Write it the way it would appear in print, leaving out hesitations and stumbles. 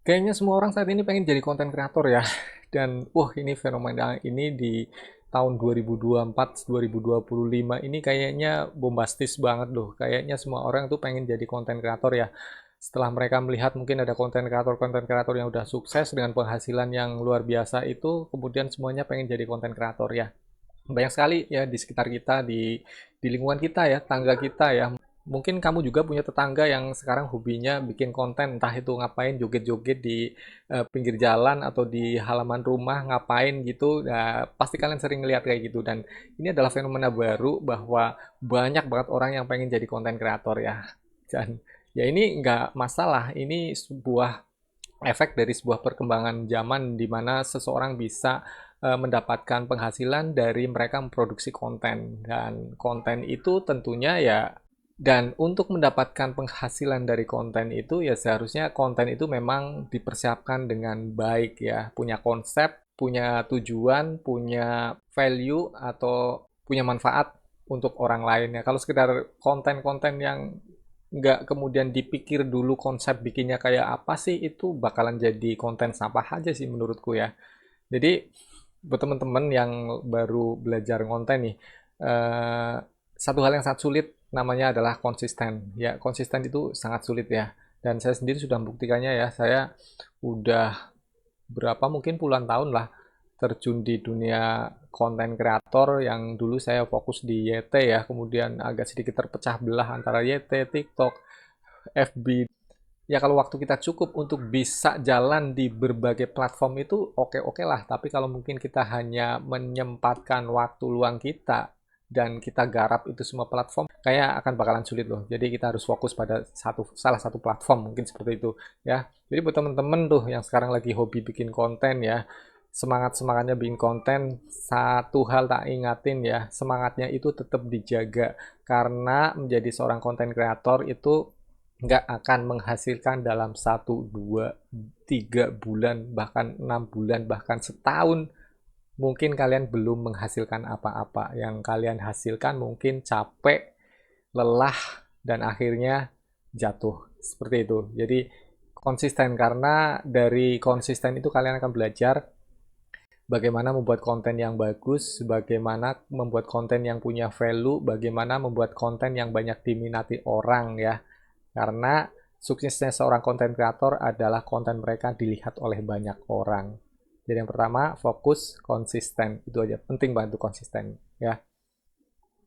Kayaknya semua orang saat ini pengen jadi konten kreator ya. Dan wah, ini fenomena ini di tahun 2024, 2025 ini kayaknya bombastis banget loh. Kayaknya semua orang tuh pengen jadi konten kreator ya. Setelah mereka melihat mungkin ada konten kreator yang udah sukses dengan penghasilan yang luar biasa itu, kemudian semuanya pengen jadi konten kreator ya. Banyak sekali ya di sekitar kita, di lingkungan kita ya, tangga kita ya. Mungkin kamu juga punya tetangga yang sekarang hobinya bikin konten, entah itu ngapain joget-joget di pinggir jalan atau di halaman rumah ngapain gitu. Nah, pasti kalian sering lihat kayak gitu. Dan ini adalah fenomena baru bahwa banyak banget orang yang pengen jadi konten kreator ya. Dan ya ini nggak masalah, ini sebuah efek dari sebuah perkembangan zaman di mana seseorang bisa mendapatkan penghasilan dari mereka memproduksi konten, dan konten itu tentunya ya, dan untuk mendapatkan penghasilan dari konten itu ya seharusnya konten itu memang dipersiapkan dengan baik ya, punya konsep, punya tujuan, punya value atau punya manfaat untuk orang lain ya. Kalau sekedar konten-konten yang nggak kemudian dipikir dulu konsep bikinnya kayak apa sih, itu bakalan jadi konten sampah aja sih menurutku ya. Jadi buat teman-teman yang baru belajar konten nih, eh, satu hal yang sangat sulit namanya adalah konsisten. Ya, konsisten itu sangat sulit ya. Dan saya sendiri sudah membuktikannya ya. Saya udah berapa mungkin puluhan tahun lah terjun di dunia konten kreator, yang dulu saya fokus di YT ya, kemudian agak sedikit terpecah belah antara YT, TikTok, FB. Ya kalau waktu kita cukup untuk bisa jalan di berbagai platform itu oke-oke lah. Tapi kalau mungkin kita hanya menyempatkan waktu luang kita dan kita garap itu semua platform, kayak akan bakalan sulit loh. Jadi kita harus fokus pada salah satu platform, mungkin seperti itu ya. Jadi buat temen-temen tuh yang sekarang lagi hobi bikin konten ya, semangat-semangatnya bikin konten, satu hal tak ingatin ya, semangatnya itu tetap dijaga. Karena menjadi seorang konten kreator itu nggak akan menghasilkan dalam 1, 2, 3 bulan, bahkan 6 bulan, bahkan setahun. Mungkin kalian belum menghasilkan apa-apa. Yang kalian hasilkan mungkin capek, lelah, dan akhirnya jatuh. Seperti itu. Jadi konsisten, karena dari konsisten itu kalian akan belajar bagaimana membuat konten yang bagus, bagaimana membuat konten yang punya value, bagaimana membuat konten yang banyak diminati orang ya. Karena suksesnya seorang konten kreator adalah konten mereka dilihat oleh banyak orang. Jadi yang pertama, fokus konsisten. Itu aja, penting banget tuh konsisten ya.